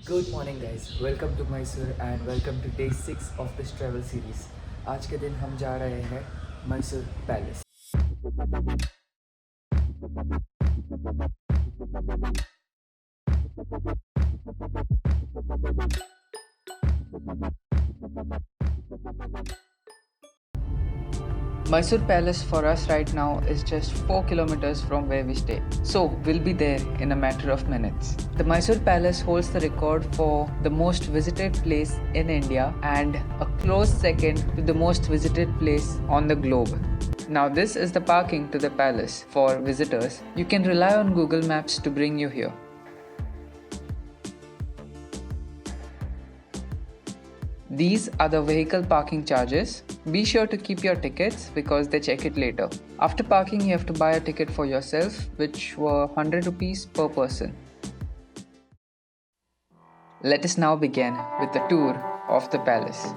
Good morning guys, welcome to Mysore and welcome to day 6 of this travel series. आज के दिन हम जा रहे हैं Mysore Palace. Mysore Palace for us right now is just 4 kilometers from where we stay. So we'll be there in a matter of minutes. The Mysore Palace holds the record for the most visited place in India and a close second to the most visited place on the globe. Now this is the parking to the palace for visitors. You can rely on Google Maps to bring you here. These are the vehicle parking charges. Be sure to keep your tickets because they check it later. After parking, you have to buy a ticket for yourself, which were 100 rupees per person. Let us now begin with the tour of the palace.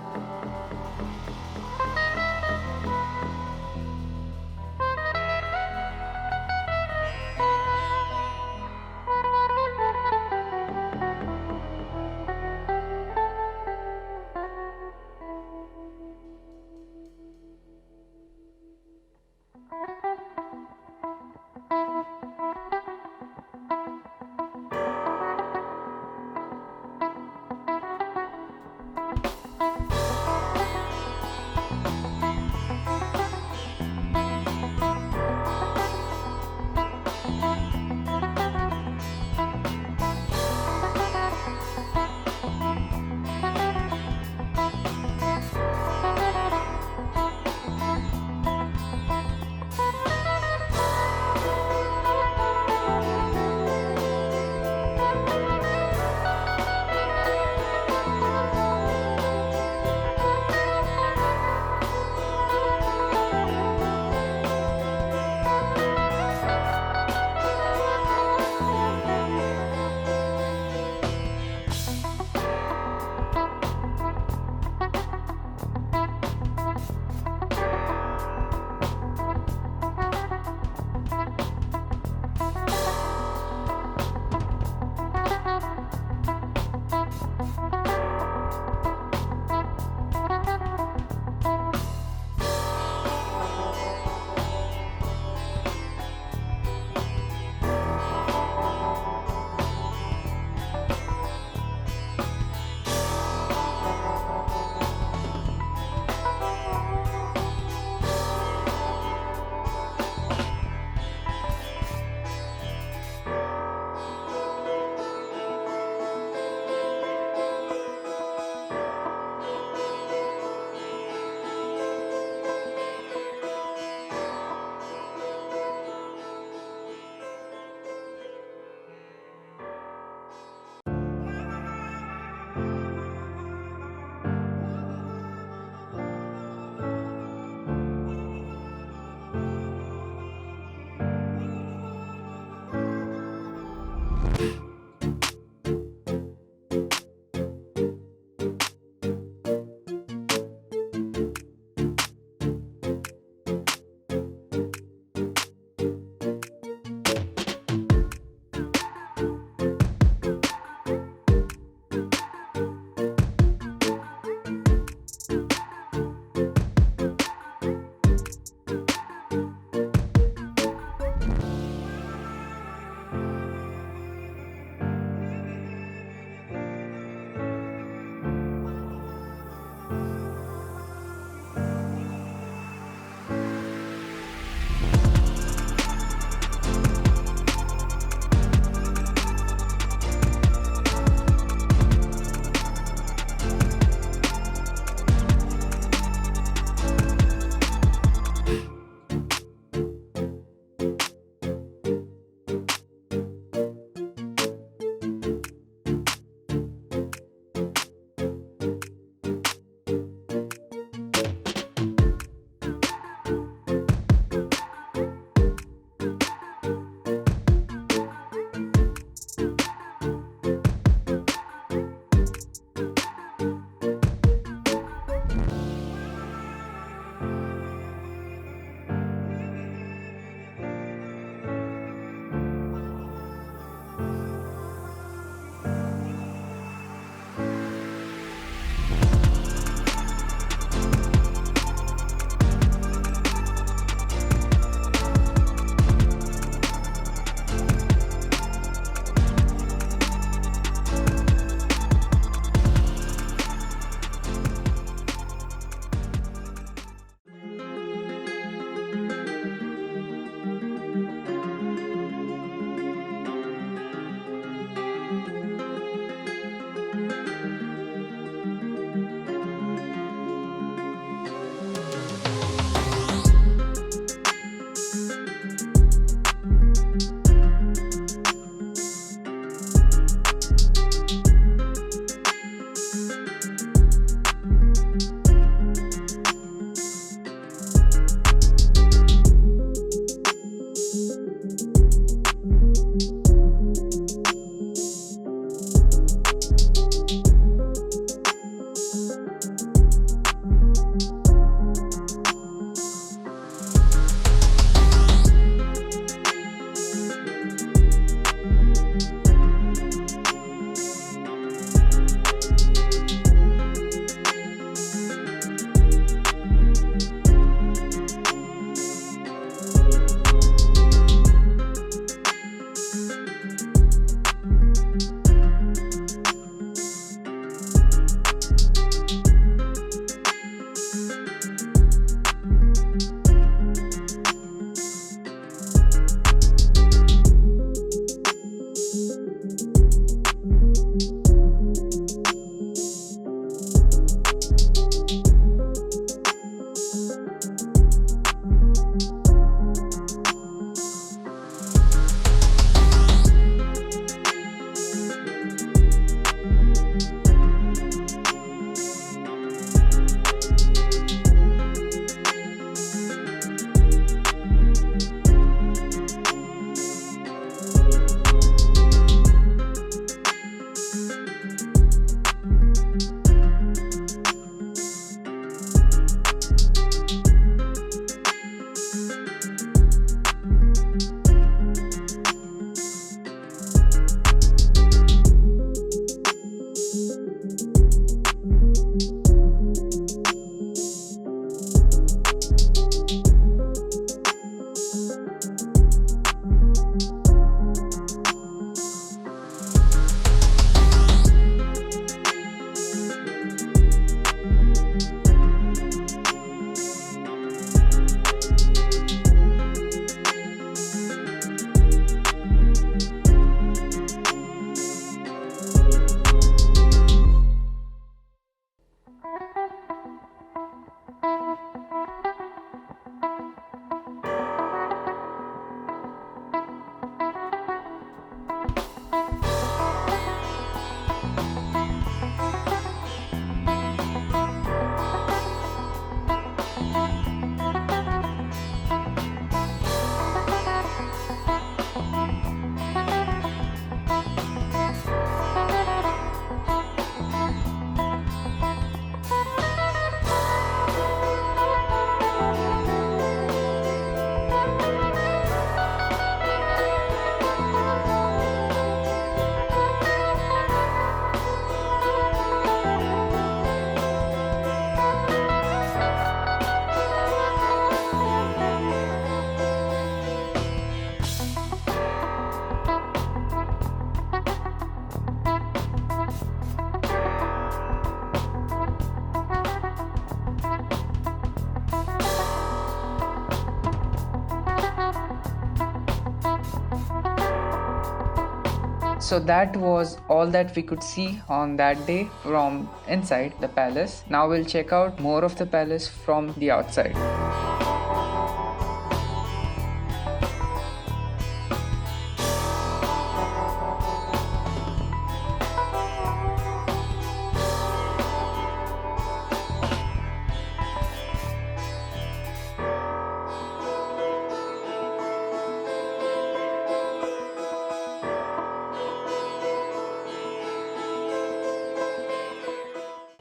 So that was all that we could see on that day from inside the palace. Now we'll check out more of the palace from the outside.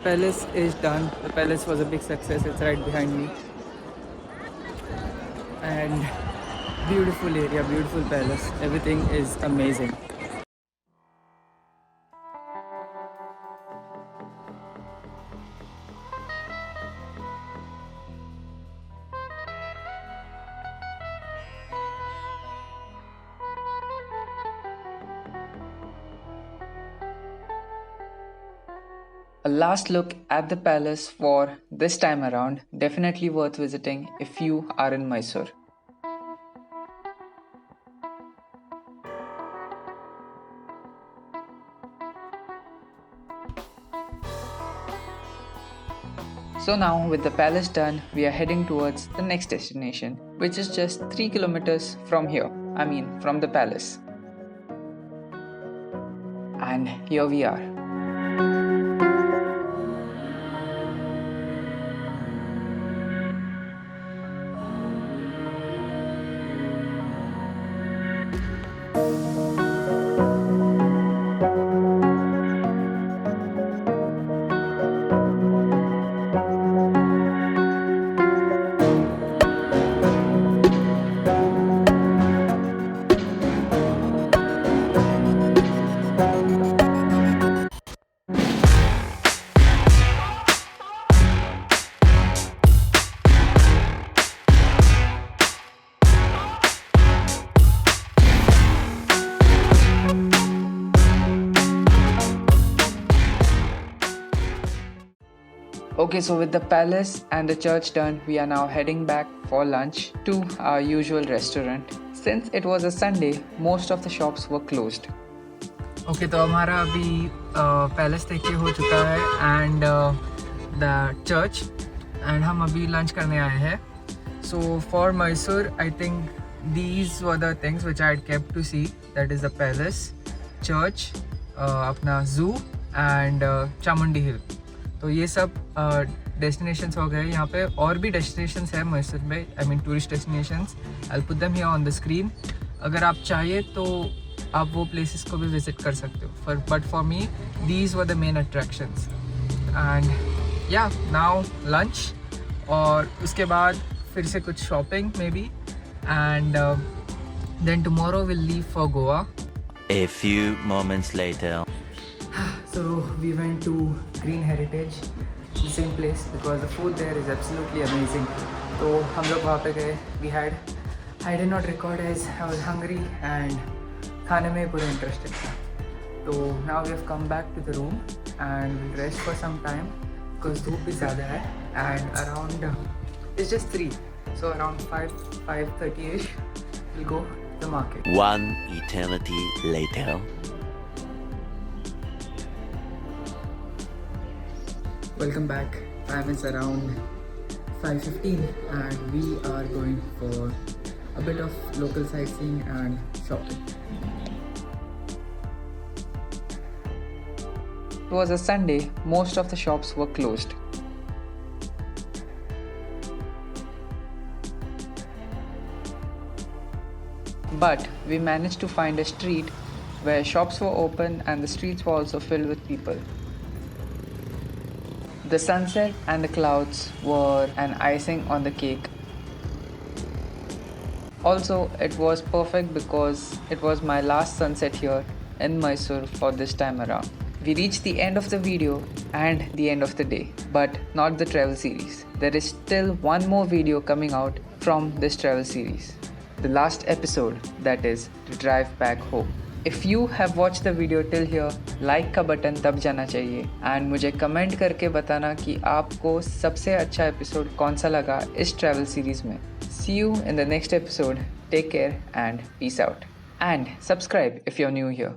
Palace is done. The palace was a big success. It's right behind me. And beautiful area, beautiful palace. Everything is amazing. A last look at the palace for this time around, definitely worth visiting if you are in Mysore. So now with the palace done, we are heading towards the next destination, which is just 3 kilometers from here. I mean from the palace. And here we are. Okay, so with the palace and the church done, we are now heading back for lunch to our usual restaurant. Since it was a Sunday, most of the shops were closed. Okay, तो हमारा अभी palace देख के हो चुका है and the church and हम अभी लंच करने आए हैं. So for Mysore, I think these were the things which I had kept to see. That is the palace, church, अपना zoo and चामुंडी हिल. तो ये सब डेस्टिनेशंस हो गए. यहाँ पे और भी डेस्टिनेशंस है मैसूर में, I mean tourist destinations. I will put them here on the screen. अगर आप चाहिए तो आप वो प्लेसेस को भी विजिट कर सकते हो. But for me these were the main attractions. And yeah now lunch और उसके बाद फिर से कुछ shopping maybe and then tomorrow will leave for Goa. A few moments later. So we went to Green Heritage, the same place, because the food there is absolutely amazing. तो हम लोग वहाँ पे गए. I did not record as I was hungry and खाने में पूरा interested था. तो now we have come back to the room and we'll rest for some time because धूप भी ज़्यादा है and around it's just 3, so around 5:30ish we'll go to the market. One eternity later. Welcome back. Time is around 5:15 and we are going for a bit of local sightseeing and shopping. It was a Sunday, most of the shops were closed. But we managed to find a street where shops were open and the streets were also filled with people. The sunset and the clouds were an icing on the cake. Also, it was perfect because it was my last sunset here in Mysore for this time around. We reached the end of the video and the end of the day, but not the travel series. There is still one more video coming out from this travel series. The last episode, that is, to drive back home. If you have watched the video till here, like का button दब जाना चाहिए and मुझे comment करके बताना कि आपको सबसे अच्छा एपिसोड कौन सा लगा इस ट्रैवल सीरीज में. See you in the next episode. Take care and peace out. And subscribe if you're new here.